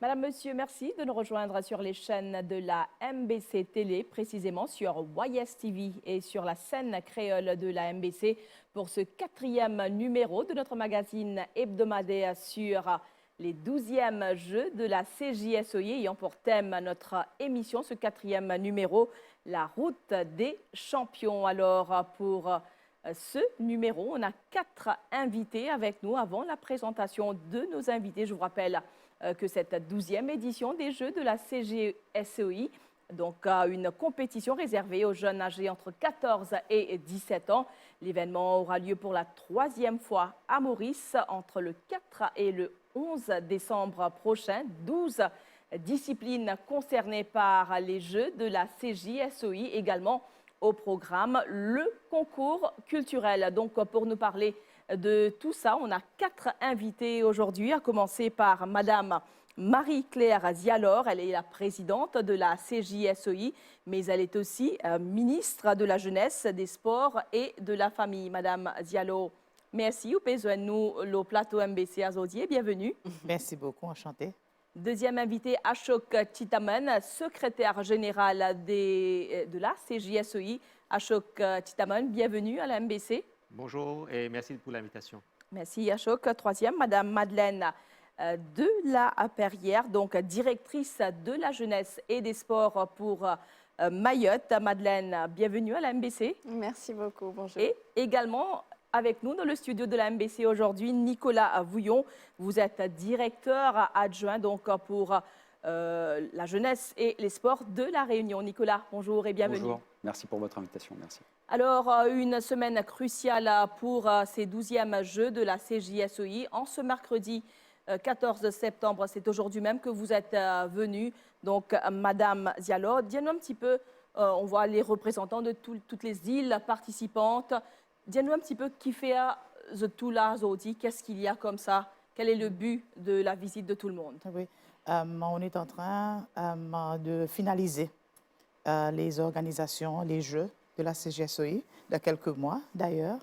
Madame, Monsieur, merci de nous rejoindre sur les chaînes de la MBC Télé, précisément sur YS TV et sur la scène créole de la MBC pour ce 4e numéro de notre magazine hebdomadaire sur les 12e Jeux de la CJSOI ayant pour thème notre émission, ce 4e numéro, la route des champions. Alors, pour ce numéro, on a 4 invités avec nous avant la présentation de nos invités. Je vous rappelle que cette 12e édition des Jeux de la CJSOI, donc une compétition réservée aux jeunes âgés entre 14 et 17 ans. L'événement aura lieu pour la 3e fois à Maurice entre le 4 et le 11 décembre prochain. 12 disciplines concernées par les Jeux de la CJSOI. Également au programme le concours culturel. Donc pour nous parler de tout ça, on a 4 invités aujourd'hui, à commencer par Madame Marie-Claire Zialor. Elle est la présidente de la CJSOI, mais elle est aussi ministre de la Jeunesse, des Sports et de la Famille. Madame Zialor, merci. Vous pouvez nous le plateau MBC Azodier. Bienvenue. Merci beaucoup, enchantée. Deuxième invité, Ashok Chitaman, secrétaire général de la CJSOI. Ashok Chitaman, bienvenue à la MBC. Bonjour et merci pour l'invitation. Merci Ashok. Troisième, Madame Madeleine de la Perrière, donc directrice de la jeunesse et des sports pour Mayotte. Madeleine, bienvenue à la MBC. Merci beaucoup, bonjour. Et également avec nous dans le studio de la MBC aujourd'hui, Nicolas Vouillon. Vous êtes directeur adjoint donc pour la jeunesse et les sports de La Réunion. Nicolas, bonjour et bienvenue. Bonjour, merci pour votre invitation, merci. Alors, une semaine cruciale pour ces 12e Jeux de la CJSOI. En ce mercredi 14 septembre, c'est aujourd'hui même que vous êtes venue. Donc, Madame Zialor, dis-nous un petit peu, on voit les représentants de toutes les îles participantes. Dis-nous un petit peu qui fait tout là, Zodi, qu'est-ce qu'il y a comme ça? Quel est le but de la visite de tout le monde? Oui, on est en train de finaliser les organisations, les Jeux de la CJSOI, de quelques mois d'ailleurs.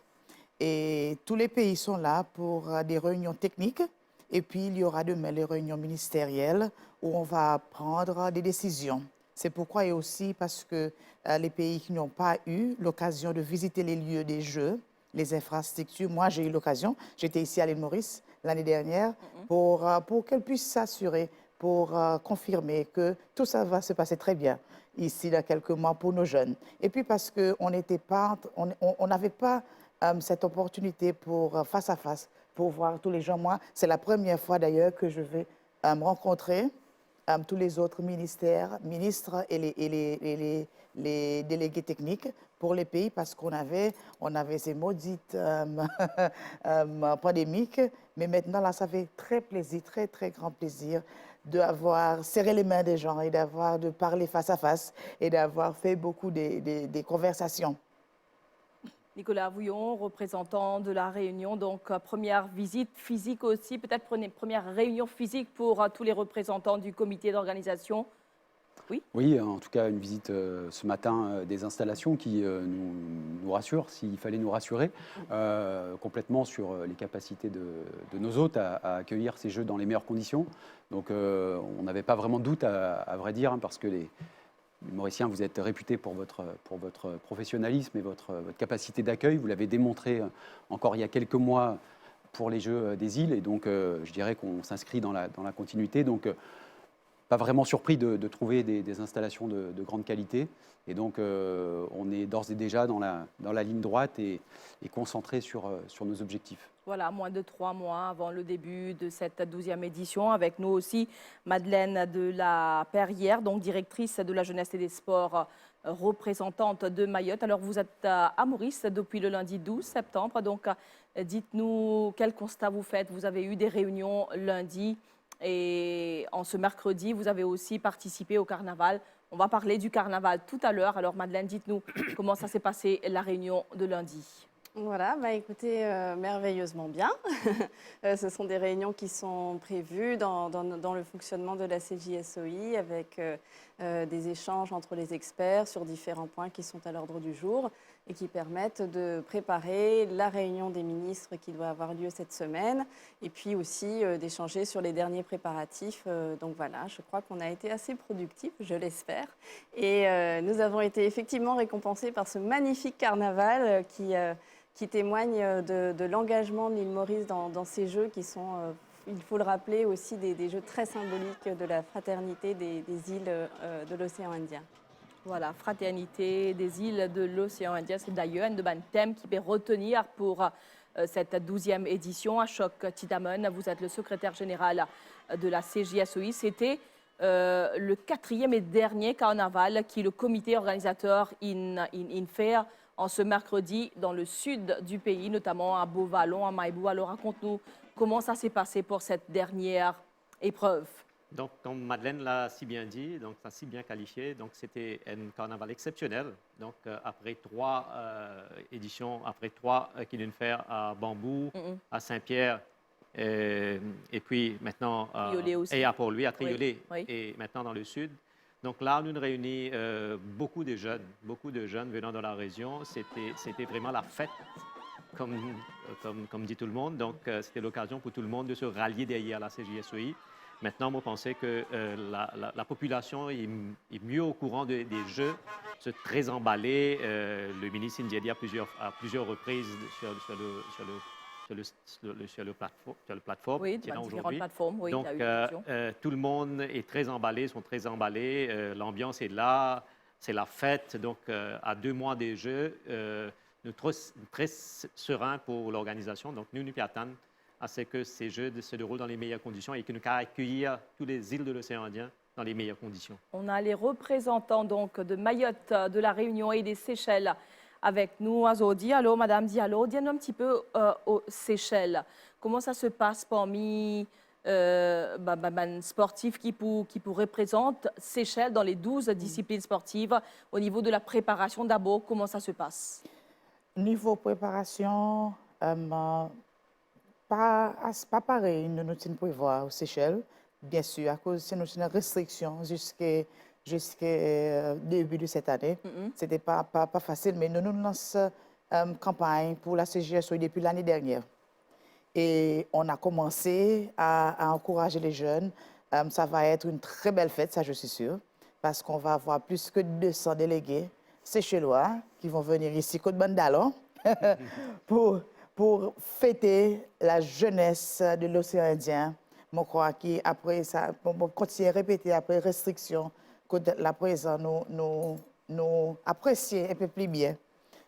Et tous les pays sont là pour des réunions techniques. Et puis, il y aura demain les réunions ministérielles où on va prendre des décisions. C'est pourquoi, et aussi parce que les pays qui n'ont pas eu l'occasion de visiter les lieux des Jeux, les infrastructures, moi j'ai eu l'occasion, j'étais ici à l'île Maurice l'année dernière, pour qu'elles puissent s'assurer, pour confirmer que tout ça va se passer très bien ici dans quelques mois pour nos jeunes. Et puis parce qu'on n'avait pas cette opportunité pour face à face, pour voir tous les gens. Moi, c'est la première fois d'ailleurs que je vais rencontrer tous les autres ministres et les délégués techniques pour les pays parce qu'on avait ces maudites pandémiques. Mais maintenant, là, ça fait très plaisir, très, très grand plaisir d'avoir serré les mains des gens et de parler face à face et d'avoir fait beaucoup des conversations. Nicolas Vouillon, représentant de La Réunion, donc première visite physique aussi, peut-être première réunion physique pour tous les représentants du comité d'organisation. Oui. Oui, en tout cas, une visite ce matin des installations qui nous rassure, s'il fallait nous rassurer, complètement sur les capacités de nos hôtes à accueillir ces Jeux dans les meilleures conditions. Donc, on n'avait pas vraiment de doute, à vrai dire, hein, parce que les Mauriciens, vous êtes réputés pour votre professionnalisme et votre capacité d'accueil. Vous l'avez démontré encore il y a quelques mois pour les Jeux des îles. Et donc, je dirais qu'on s'inscrit dans la continuité. Donc, pas vraiment surpris de trouver des installations de grande qualité. Et donc, on est d'ores et déjà dans la ligne droite et concentré sur nos objectifs. Voilà, moins de 3 mois avant le début de cette 12e édition. Avec nous aussi, Madeleine de la Perrière, donc directrice de la jeunesse et des sports, représentante de Mayotte. Alors, vous êtes à Maurice depuis le lundi 12 septembre. Donc, dites-nous quel constat vous faites. Vous avez eu des réunions lundi et en ce mercredi, vous avez aussi participé au carnaval. On va parler du carnaval tout à l'heure. Alors, Madeleine, dites-nous comment ça s'est passé la réunion de lundi. Voilà, écoutez, merveilleusement bien. Ce sont des réunions qui sont prévues dans le fonctionnement de la CJSOI avec des échanges entre les experts sur différents points qui sont à l'ordre du jour. et qui permettent de préparer la réunion des ministres qui doit avoir lieu cette semaine et puis aussi d'échanger sur les derniers préparatifs. Donc voilà, je crois qu'on a été assez productifs, je l'espère. Et nous avons été effectivement récompensés par ce magnifique carnaval qui témoigne de l'engagement de l'île Maurice dans ces jeux qui sont, il faut le rappeler, aussi des jeux très symboliques de la fraternité des îles de l'océan Indien. Voilà, fraternité des îles de l'océan Indien, c'est d'ailleurs un de mes thèmes qui peut retenir pour cette 12e édition. Ashok Tidamon, vous êtes le secrétaire général de la CJSOI. C'était le 4e et dernier carnaval qui le comité organisateur in fait en ce mercredi dans le sud du pays, notamment à Beauvallon, à Maïbou. Alors raconte-nous comment ça s'est passé pour cette dernière épreuve. Donc, comme Madeleine l'a si bien dit, donc ça si bien qualifié, donc c'était un carnaval exceptionnel. Donc, après 3 éditions, après 3 qu'il vient de faire à Bambou, à Saint-Pierre, et puis maintenant et à Port-Louis, à Triolet, oui. et maintenant dans le sud. Donc là, nous réunit beaucoup de jeunes venant de la région. C'était vraiment la fête, comme dit tout le monde. Donc, c'était l'occasion pour tout le monde de se rallier derrière la CJSOI. Maintenant, moi, je pensais que la population est mieux au courant des jeux, c'est très emballé. Le ministre Ndiaye à plusieurs reprises sur le plateforme Oui, qui est là différentes aujourd'hui. plateformes, oui. Donc, tout le monde est très emballé, sont très emballés. L'ambiance est là, c'est la fête. Donc, à 2 mois des Jeux, nous sommes très sereins pour l'organisation. Donc, nous attendons à ce que ces Jeux se déroulent dans les meilleures conditions et que nous puissions accueillir toutes les îles de l'océan Indien dans les meilleures conditions. On a les représentants donc de Mayotte, de la Réunion et des Seychelles avec nous. Azo Diallo, Madame Diallo, dis-nous un petit peu aux Seychelles. Comment ça se passe parmi sportifs qui représentent Seychelles dans les 12 disciplines sportives au niveau de la préparation d'abord? Comment ça se passe? Niveau préparation, pas pareil, nous nous prévoir aux Seychelles, bien sûr, à cause de nos restrictions jusqu'au début de cette année. Ce n'était pas facile, mais nous lançons une campagne pour la CJSOI depuis l'année dernière. Et on a commencé à encourager les jeunes. Ça va être une très belle fête, ça je suis sûre, parce qu'on va avoir plus que 200 délégués séchellois qui vont venir ici, Côte-Bandalon, pour fêter la jeunesse de l'océan Indien. Je crois qu'après ça, on continue à répéter après restriction, que la présence nous apprécier un peu plus bien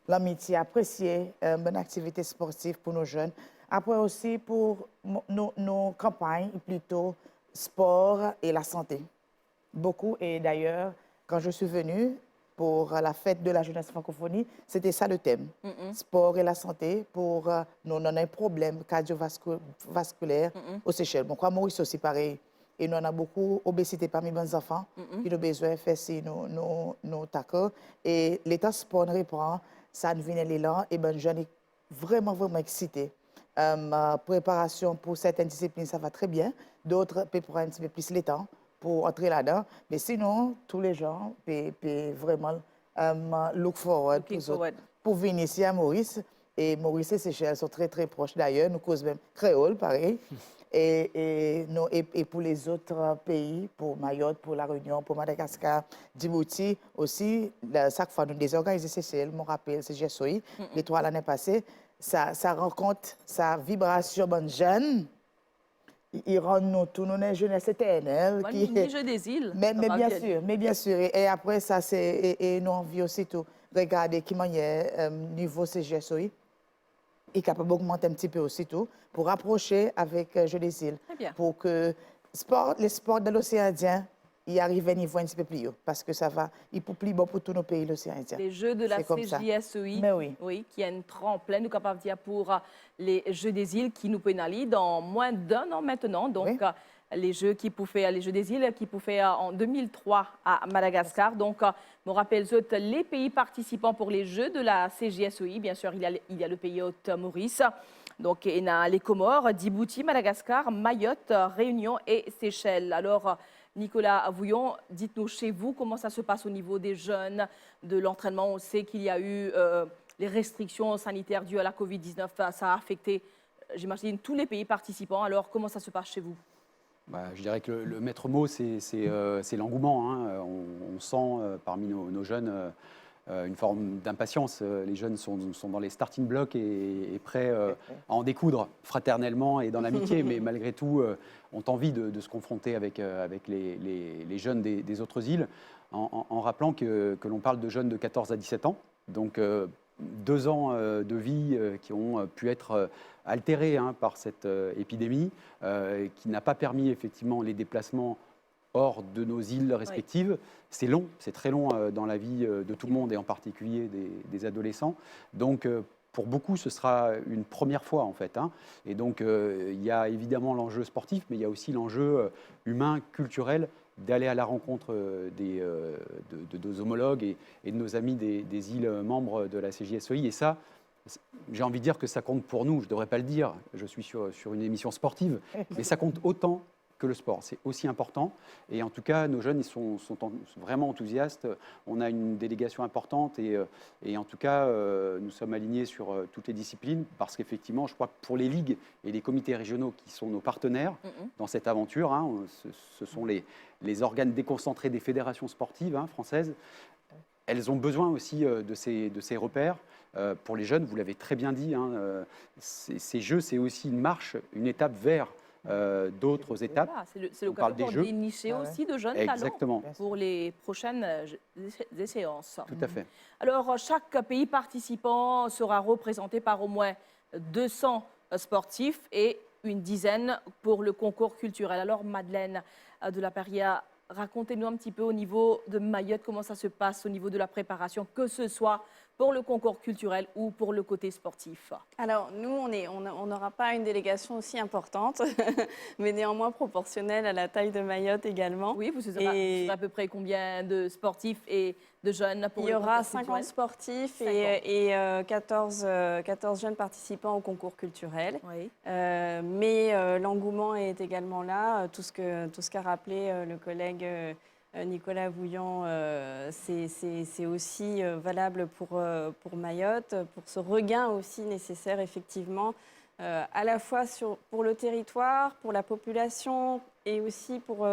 l'amitié, apprécier une bonne activité sportive pour nos jeunes. Après aussi pour nos campagnes, plutôt sport et la santé. Beaucoup, et d'ailleurs, quand je suis venue, pour la fête de la jeunesse francophonie, c'était ça le thème. Sport et la santé pour nous on a un problème cardiovasculaire aux Seychelles. Bon, quoi, Maurice aussi pareil. Et nous on a beaucoup d'obésité parmi les enfants qui ont besoin de faire si nous tackle. Et l'état sport reprend, ça nous vient l'élan et ben jeunes est vraiment excités. Préparation pour certaines disciplines, ça va très bien. D'autres peuvent prendre un petit peu plus le temps pour entrer là-dedans. Mais sinon, tous les gens peuvent vraiment look forward pour venir ici à Maurice. Et Maurice et Seychelles sont très proches d'ailleurs. Nous causons même créole, pareil. Et pour les autres pays, pour Mayotte, pour La Réunion, pour Madagascar, Djibouti aussi, chaque fois nous désorganisons Seychelles, je me rappelle, c'est GSOI, les 3 l'année passée, ça rencontre sa vibration bonne jeune. Ils rendent nous tous nos jeunesse éternelle. Qui est jeu des îles. Mais bien sûr. Et après ça, c'est nous envie aussi tout regarder qui manière niveau CGSOI. Et capable d'augmenter un petit peu aussi tout pour rapprocher avec Jeux des îles. Pour que les sports de l'océan Indien y arrivent à un niveau un petit peu plus haut. Parce que ça va, il peut plus bon pour tous nos pays, l'océan Indien. Les Jeux de la CJSOI, oui, qui est un tremplin, nous capables de dire, pour les Jeux des îles qui nous pénalisent dans moins d'1 an maintenant. Donc, les Jeux des îles qui pouvaient faire en 2003 à Madagascar. Donc, je me rappelle les pays participants pour les Jeux de la CJSOI. Bien sûr, il y a le pays hôte Maurice. Donc, il y a les Comores, Djibouti, Madagascar, Mayotte, Réunion et Seychelles. Alors, Nicolas Vouillon, dites-nous chez vous comment ça se passe au niveau des jeunes, de l'entraînement. On sait qu'il y a eu les restrictions sanitaires dues à la Covid-19, ça a affecté, j'imagine, tous les pays participants. Alors, comment ça se passe chez vous? Je dirais que le maître mot, c'est l'engouement, hein. On sent parmi nos jeunes une forme d'impatience. Les jeunes sont dans les starting blocks et prêts à en découdre fraternellement et dans l'amitié, mais malgré tout ont envie de se confronter avec les jeunes des autres îles, en rappelant que l'on parle de jeunes de 14 à 17 ans. Donc 2 ans de vie qui ont pu être altérés, hein, par cette épidémie, qui n'a pas permis effectivement les déplacements hors de nos îles respectives. Oui. C'est long, c'est très long dans la vie de tout le monde et en particulier des adolescents. Donc pour beaucoup, ce sera une première fois en fait, hein. Et donc il y a évidemment l'enjeu sportif, mais il y a aussi l'enjeu humain, culturel, d'aller à la rencontre de nos homologues et de nos amis des îles membres de la CJSEI. Et ça, j'ai envie de dire que ça compte pour nous. Je ne devrais pas le dire, je suis sur une émission sportive, mais ça compte autant que le sport. C'est aussi important. Et en tout cas, nos jeunes, ils sont vraiment enthousiastes. On a une délégation importante et en tout cas, nous sommes alignés sur toutes les disciplines parce qu'effectivement, je crois que pour les ligues et les comités régionaux qui sont nos partenaires dans cette aventure, hein, ce sont les organes déconcentrés des fédérations sportives, hein, françaises. Elles ont besoin aussi de ces repères. Pour les jeunes, vous l'avez très bien dit, hein, ces jeux, c'est aussi une marche, une étape vers d'autres étapes. Voilà, c'est l'occasion pour dénicher aussi de jeunes Exactement. talents pour les prochaines séances. Tout à fait. Alors, chaque pays participant sera représenté par au moins 200 sportifs et une dizaine pour le concours culturel. Alors, Madeleine de la Paria, racontez-nous un petit peu au niveau de Mayotte, comment ça se passe au niveau de la préparation, que ce soit pour le concours culturel ou pour le côté sportif. Alors, nous, on n'aura pas une délégation aussi importante, mais néanmoins proportionnelle à la taille de Mayotte également. Oui, vous serez à peu près combien de sportifs et de jeunes pour le concours culturel? Il y aura 50 sportifs et 14 jeunes participants au concours culturel. Oui. Mais l'engouement est également là. Tout ce qu'a rappelé le collègue Nicolas Vouillant, c'est aussi valable pour Mayotte, pour ce regain aussi nécessaire effectivement, à la fois pour le territoire, pour la population et aussi pour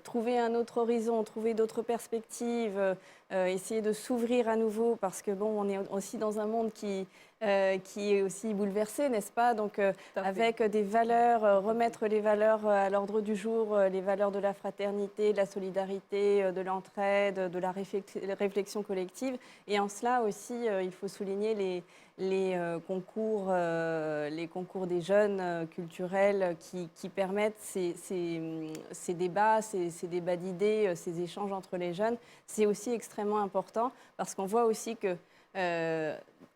trouver un autre horizon, trouver d'autres perspectives, essayer de s'ouvrir à nouveau parce que bon, on est aussi dans un monde qui est aussi bouleversé, n'est-ce pas? Donc avec des valeurs, remettre les valeurs à l'ordre du jour, les valeurs de la fraternité, de la solidarité, de l'entraide, de la réflexion collective. Et en cela aussi, il faut souligner les concours des jeunes culturels qui permettent ces débats, ces débats d'idées, ces échanges entre les jeunes. C'est aussi extrêmement important parce qu'on voit aussi que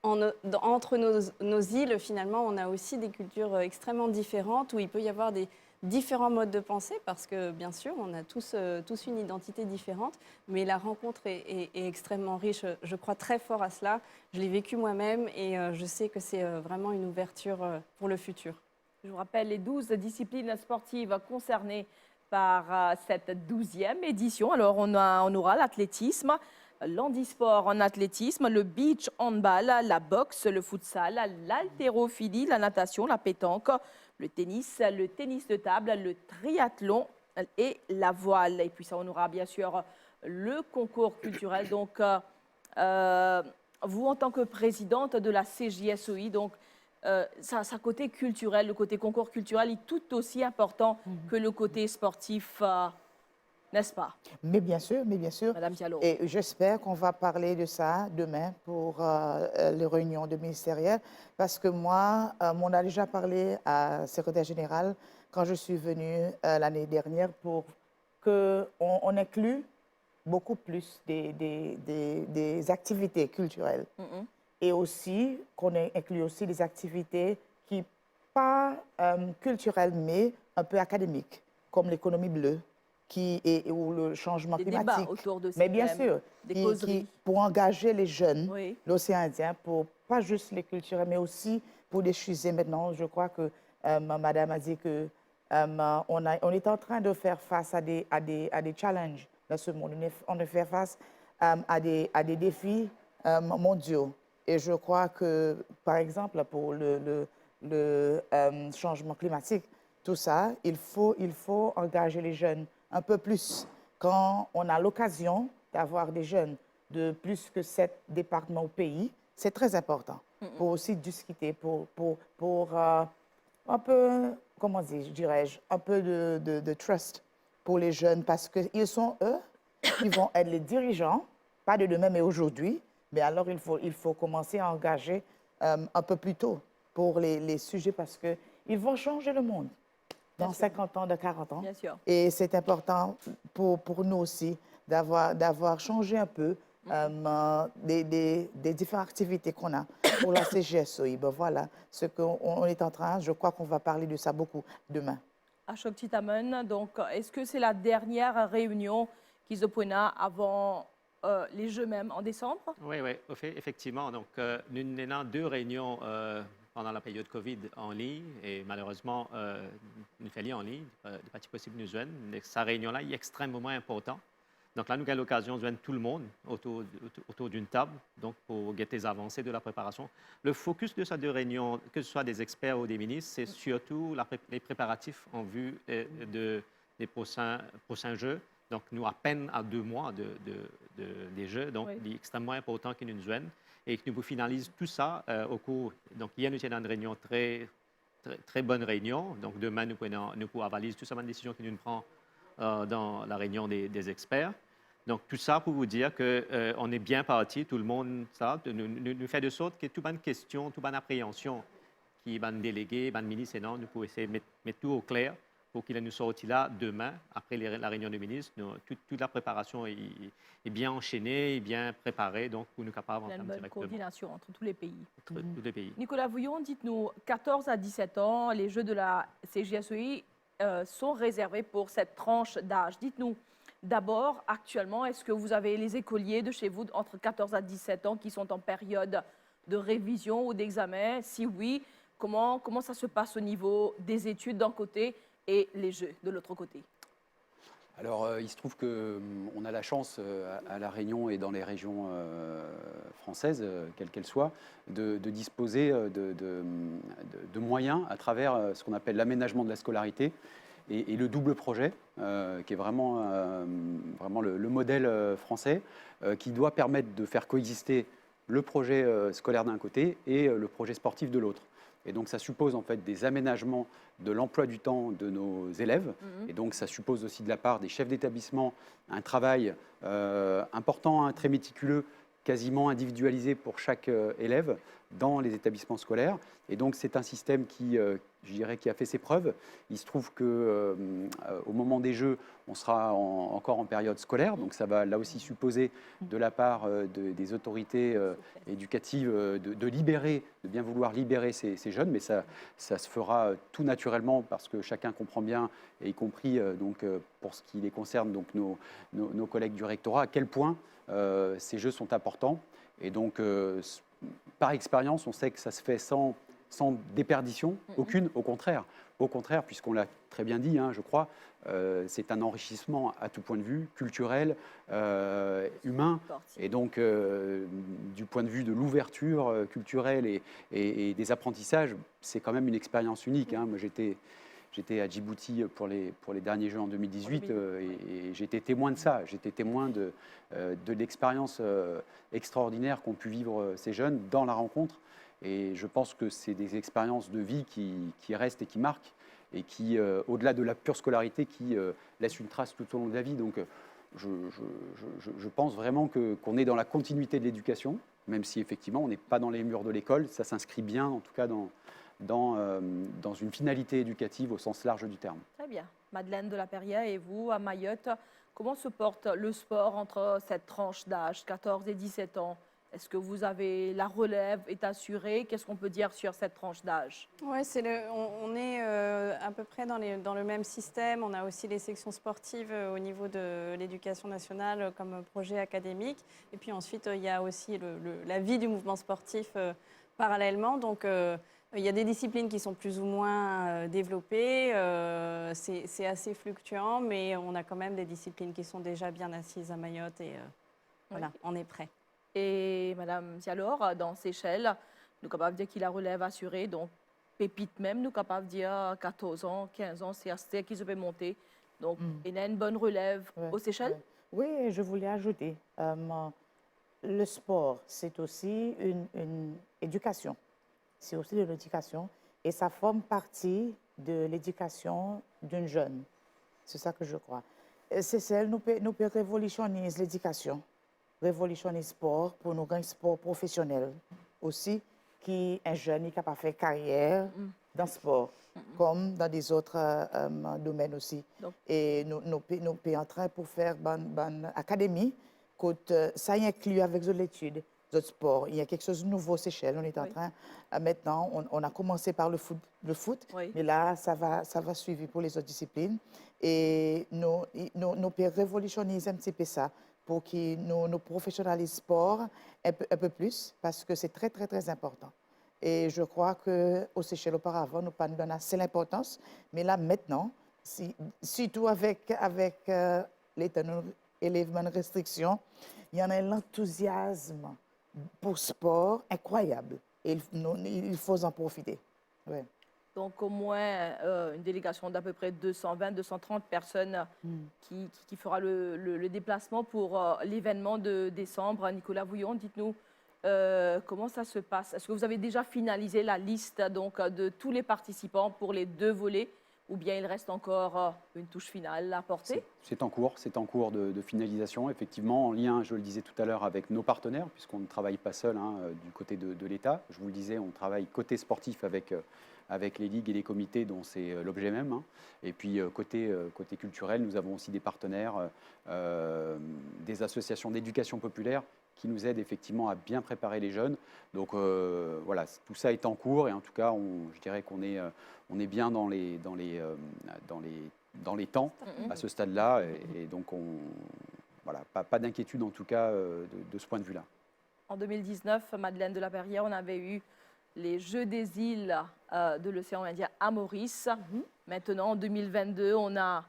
entre nos îles, finalement, on a aussi des cultures extrêmement différentes où il peut y avoir des différents modes de pensée parce que, bien sûr, on a tous une identité différente, mais la rencontre est extrêmement riche. Je crois très fort à cela. Je l'ai vécu moi-même et je sais que c'est vraiment une ouverture pour le futur. Je vous rappelle les 12 disciplines sportives concernées par cette 12e édition. Alors, on aura l'athlétisme, l'handisport en athlétisme, le beach handball, la boxe, le futsal, l'haltérophilie, la natation, la pétanque, le tennis de table, le triathlon et la voile. Et puis ça, on aura bien sûr le concours culturel. Donc, vous, en tant que présidente de la CJSEI, donc, sa côté culturel, le côté concours culturel est tout aussi important que le côté sportif, n'est-ce pas? Mais bien sûr, Madame Diallo. Et j'espère qu'on va parler de ça demain pour les réunions de ministérielles, parce que moi, on a déjà parlé à secrétaire général quand je suis venue l'année dernière pour qu'on inclue beaucoup plus des activités culturelles. Et aussi qu'on inclue aussi des activités qui, pas culturelles, mais un peu académiques, comme l'économie bleue ou le changement climatique. Des débats autour de ces mais bien thèmes, sûr, des causeries. pour engager les jeunes, oui. L'océan Indien, pour pas juste les culturels, mais aussi pour des sujets maintenant. Je crois que Madame a dit que on est en train de faire face à des challenges dans ce monde. On est fait face à des défis mondiaux. Et je crois que, par exemple, pour le changement climatique, tout ça, il faut engager les jeunes un peu plus. Quand on a l'occasion d'avoir des jeunes de plus que 7 départements au pays, c'est très important pour aussi discuter, pour un peu, comment dirais-je, un peu de trust pour les jeunes parce qu'ils sont eux qui vont être les dirigeants, pas de demain mais aujourd'hui. Mais alors il faut commencer à engager un peu plus tôt pour les sujets parce qu'ils vont changer le monde dans 50 ans, de 40 ans. Bien sûr. Et c'est important pour nous aussi d'avoir changé un peu des différentes activités qu'on a pour la CGSOI. Ben voilà, ce qu'on est en train, je crois qu'on va parler de ça beaucoup demain. Ashok Titaman, donc est-ce que c'est la dernière réunion qu'ils ont avant les Jeux même en décembre? Oui, oui, effectivement. Donc, nous avons 2 réunions pendant la période Covid en ligne et malheureusement, nous faisons en ligne, pas possible nous joindre. Cette réunion-là est extrêmement importante. Donc là, nous avons l'occasion de joindre tout le monde autour d'une table donc pour guetter les avancées de la préparation. Le focus de ces 2 réunions, que ce soit des experts ou des ministres, c'est surtout les préparatifs en vue des prochains Jeux. Donc, nous, à peine à 2 mois des Jeux, donc il est extrêmement important qu'ils nous joignent et que nous finalisons tout ça au cours. Donc, hier, nous étions dans une réunion très bonne réunion. Donc, demain, nous pouvons avaliser tout ça, une décision que nous prenons dans la réunion des experts. Donc, tout ça pour vous dire qu'on est bien parti, tout le monde, ça, nous fait de sorte que toute bonne question, toute bonne appréhension qui va nous déléguer, va nous ministre, et non, nous pouvons essayer de mettre tout au clair pour qu'il nous sorte là demain, après la réunion des ministres. Toute la préparation est bien enchaînée, est bien préparée, donc pour nous capables Il y a une bonne coordination entre tous les pays. Tous les pays. Nicolas Vouillon, dites-nous, 14 à 17 ans, les Jeux de la CGSEI sont réservés pour cette tranche d'âge. Dites-nous, d'abord, actuellement, est-ce que vous avez les écoliers de chez vous entre 14 à 17 ans qui sont en période de révision ou d'examen? Si oui, comment ça se passe au niveau des études d'un côté et les Jeux de l'autre côté? Alors, il se trouve qu'on a la chance à La Réunion et dans les régions françaises, quelles qu'elles soient, de disposer de moyens à travers ce qu'on appelle l'aménagement de la scolarité et le double projet, qui est vraiment le modèle français, qui doit permettre de faire coexister le projet scolaire d'un côté et le projet sportif de l'autre. Et donc, ça suppose en fait des aménagements de l'emploi du temps de nos élèves. Et donc, ça suppose aussi de la part des chefs d'établissement un travail important, très méticuleux, quasiment individualisé pour chaque élève dans les établissements scolaires. Et donc, c'est un système qui, je dirais, qui a fait ses preuves. Il se trouve qu'au moment des Jeux, on sera encore en période scolaire. Donc, ça va là aussi supposer de la part des autorités éducatives de bien vouloir libérer ces jeunes. Mais ça se fera tout naturellement parce que chacun comprend bien, et y compris pour ce qui les concerne, donc nos collègues du rectorat, à quel point ces Jeux sont importants. Et donc, par expérience, on sait que ça se fait sans déperdition aucune, au contraire, puisqu'on l'a très bien dit, je crois, c'est un enrichissement à tout point de vue, culturel, humain, et donc du point de vue de l'ouverture culturelle et des apprentissages, c'est quand même une expérience unique. Moi, j'étais à Djibouti pour les derniers Jeux en 2018 et j'étais témoin de ça. J'étais témoin de l'expérience extraordinaire qu'ont pu vivre ces jeunes dans la rencontre. Et je pense que c'est des expériences de vie qui restent et qui marquent et qui, au-delà de la pure scolarité, qui laissent une trace tout au long de la vie. Donc, je pense vraiment qu'on est dans la continuité de l'éducation, même si effectivement on n'est pas dans les murs de l'école. Ça s'inscrit bien, en tout cas, dans une finalité éducative au sens large du terme. Très bien. Madeleine de la Perrière et vous, à Mayotte, comment se porte le sport entre cette tranche d'âge, 14 et 17 ans? Est-ce que vous avez la relève est assurée? Qu'est-ce qu'on peut dire sur cette tranche d'âge? Oui, on est à peu près dans le même système. On a aussi les sections sportives au niveau de l'éducation nationale comme projet académique. Et puis ensuite, il y a aussi la vie du mouvement sportif parallèlement. Donc, il y a des disciplines qui sont plus ou moins développées. C'est assez fluctuant, mais on a quand même des disciplines qui sont déjà bien assises à Mayotte. Et voilà, on est prêt. Et Madame Zialor, dans Seychelles, nous sommes capables de dire qu'il a relève assurée, donc pépite même, nous sommes capables de dire 14 ans, 15 ans, c'est qui se peut monter. Donc, il y a une bonne relève Ouais, aux Seychelles. ouais. Oui, je voulais ajouter, le sport, c'est aussi une éducation. C'est aussi de l'éducation et ça forme partie de l'éducation d'une jeune. C'est ça que je crois. C'est celle nous peut révolutionner l'éducation, révolutionner le sport pour nous gagner sport professionnel aussi, qui un jeune est capable de faire carrière dans le sport, comme dans des autres domaines aussi. Donc- Et nous sommes en train pour faire une académie, ça inclut avec l'étude, le sport. Il y a quelque chose de nouveau aux Seychelles. On est en Oui. train, maintenant, on a commencé par le foot, Oui. mais là, ça va suivre pour les autres disciplines. Et nous pouvons révolutionner un petit peu ça pour que nous professionnalisons le sport un peu plus, parce que c'est très, très, très important. Et je crois qu'au Seychelles, auparavant, nous pas donné assez l'importance, mais là, maintenant, surtout avec l'État élèvement de restrictions, il y en a l'enthousiasme pour sport incroyable. Et il faut en profiter. Ouais. Donc, au moins une délégation d'à peu près 220, 230 personnes qui fera le déplacement pour l'événement de décembre. Nicolas Vouillon, dites-nous comment ça se passe. Est-ce que vous avez déjà finalisé la liste donc, de tous les participants pour les 2 volets ou bien il reste encore une touche finale à porter? C'est en cours de finalisation, effectivement, en lien, je le disais tout à l'heure, avec nos partenaires, puisqu'on ne travaille pas seul du côté de l'État. Je vous le disais, on travaille côté sportif avec les ligues et les comités dont c'est l'objet même. Et puis côté culturel, nous avons aussi des partenaires, des associations d'éducation populaire qui nous aident effectivement à bien préparer les jeunes. Donc voilà, tout ça est en cours et en tout cas, je dirais qu'on est bien dans les temps à ce stade-là. Et donc, voilà, pas d'inquiétude en tout cas de ce point de vue-là. En 2019, Madeleine de la Perrière, on avait eu les Jeux des îles de l'océan Indien à Maurice. Maintenant, en 2022, on a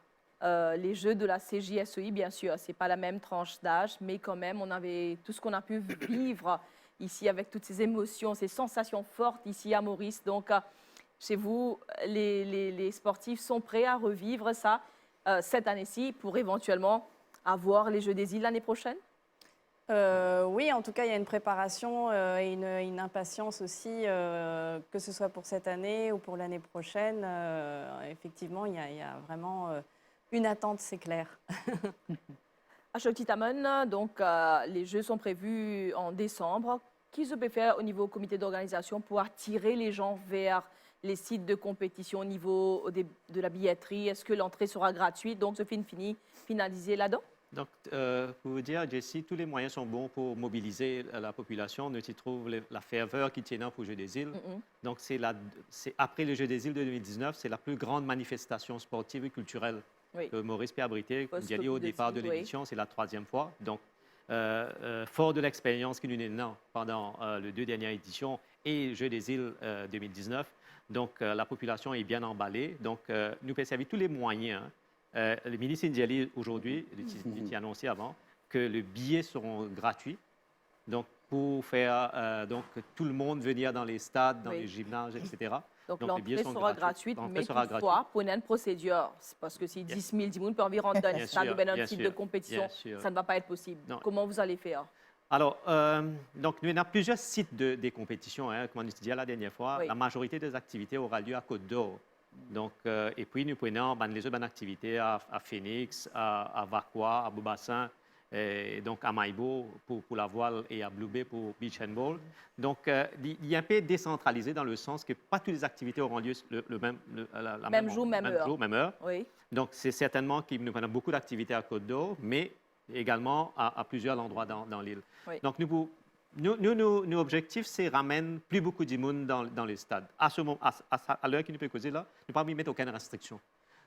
les Jeux de la CJSEI, bien sûr. Ce n'est pas la même tranche d'âge, mais quand même, on avait tout ce qu'on a pu vivre ici avec toutes ces émotions, ces sensations fortes ici à Maurice. Donc, chez vous, les sportifs sont prêts à revivre ça cette année-ci pour éventuellement avoir les Jeux des îles l'année prochaine? Oui, en tout cas, il y a une préparation et une impatience aussi, que ce soit pour cette année ou pour l'année prochaine. Effectivement, il y a vraiment une attente, c'est clair. À Choktitamon, donc les Jeux sont prévus en décembre. Qu'est-ce se peut faire au niveau comité d'organisation pour attirer les gens vers les sites de compétition au niveau de la billetterie? Est-ce que l'entrée sera gratuite? Donc, ce film finalisé là-dedans? Donc, pour vous dire, Jessie, tous les moyens sont bons pour mobiliser la population. On y trouve la ferveur qui tient pour le Jeu des îles. Donc, après le Jeu des îles de 2019, c'est la plus grande manifestation sportive et culturelle que Maurice peut abriter. Comme j'ai dit au départ de l'émission, c'est la 3e fois. Donc, fort de l'expérience qui nous est donnée pendant les 2 dernières éditions et Jeux des îles 2019, donc la population est bien emballée. Donc, nous pouvons servir tous les moyens. Le ministre Ndiaye, aujourd'hui, il a annoncé avant que les billets seront gratuits. Donc, pour faire tout le monde venir dans les stades, dans les gymnases, etc. Donc l'entrée sera gratuite, mais toutefois, pour une procédure, parce que si 10 000 personnes peuvent environ dans un stade ou un site de compétition, ça ne va pas être possible. Non. Comment vous allez faire? Alors, donc, nous avons plusieurs sites des compétitions, comme on disait la dernière fois. Oui. La majorité des activités aura lieu à Côte-d'Or. Donc, et puis, nous prenons les autres activités à Phoenix, à Vacois, à Beaubassin, et donc à Maïbo pour la voile et à Blue Bay pour beach handball. Donc, il y a un peu décentralisé dans le sens que pas toutes les activités auront lieu le même jour, même heure. Oui. Donc, c'est certainement que nous prenons beaucoup d'activités à Côte-d'Or, mais également à plusieurs endroits dans l'île. Oui. Donc, nos objectifs, c'est ramener plus beaucoup de monde dans les stades. À l'heure qui nous peut causer là, nous ne pouvons pas mettre aucune restriction.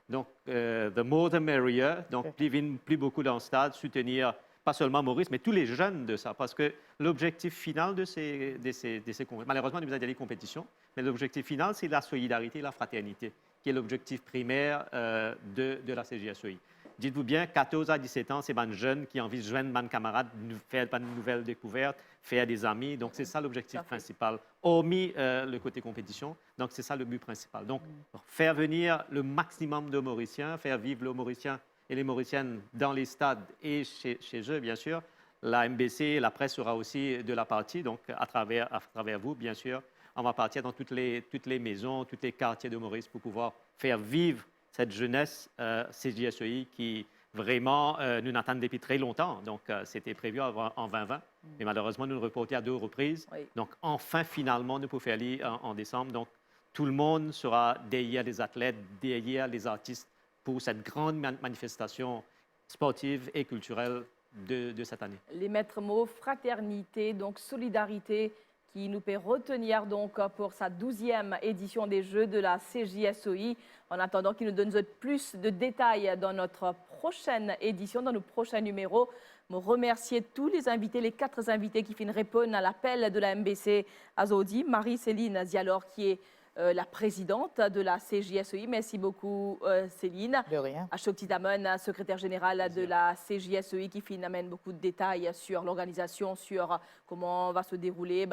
Donc, the more the merrier. Donc, plus beaucoup dans le stade, soutenir pas seulement Maurice, mais tous les jeunes de ça. Parce que l'objectif final de ces compétitions, malheureusement, nous avons des compétitions, mais l'objectif final, c'est la solidarité et la fraternité, qui est l'objectif primaire de la CJSEI. dites-vous bien, 14 à 17 ans, c'est des jeunes qui ont envie de joindre des camarades, faire de nouvelles découvertes, faire des amis. Donc, c'est ça l'objectif principal, hormis le côté compétition. Donc, c'est ça le but principal. Donc, faire venir le maximum de Mauriciens, faire vivre les Mauriciens et les Mauriciennes dans les stades et chez eux, bien sûr. La MBC, la presse sera aussi de la partie, donc à travers vous, bien sûr. On va partir dans toutes les maisons, tous les quartiers de Maurice pour pouvoir faire vivre cette jeunesse CJSEI qui vraiment nous attend depuis très longtemps. Donc, c'était prévu en 2020, mais malheureusement, nous le reporté à 2 reprises. Oui. Donc, enfin, finalement, nous pouvons faire aller en décembre. Donc, tout le monde sera derrière les athlètes, derrière les artistes pour cette grande manifestation sportive et culturelle de cette année. Les maîtres mots, fraternité, donc solidarité, qui nous fait retenir donc pour sa 12e édition des Jeux de la CJSOI. En attendant qu'il nous donne plus de détails dans notre prochaine édition, dans nos prochains numéros. Je remercier tous les invités, les 4 invités qui viennent répondre à l'appel de la MBC Azodi. Marie-Céline Zialor, qui est la présidente de la CJSEI. Merci beaucoup, Céline. De rien. Ashok Titamon, secrétaire général de la CJSEI, qui amène beaucoup de détails sur l'organisation, sur comment va se dérouler,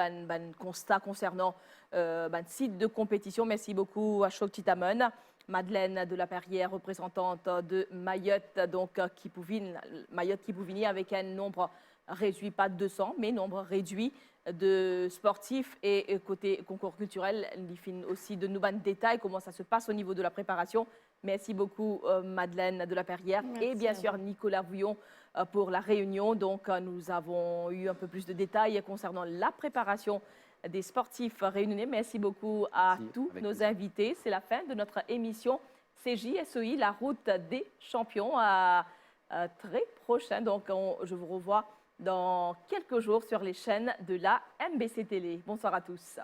constat concernant site de compétition. Merci beaucoup, Ashok Titamon. Madeleine de la Perrière, représentante de Mayotte, donc Mayotte qui Pouvini, avec un nombre réduit, pas de 200, mais nombre réduit de sportifs et côté concours culturel, il finit aussi de nouvelles détails, comment ça se passe au niveau de la préparation. Merci beaucoup Madeleine de la Perrière et bien sûr Nicolas Vouillon pour la réunion. Donc nous avons eu un peu plus de détails concernant la préparation des sportifs réunionnais. Merci beaucoup à tous nos invités. C'est la fin de notre émission CJSEI, la route des champions. À très prochain. Donc je vous revois dans quelques jours sur les chaînes de la MBC Télé. Bonsoir à tous.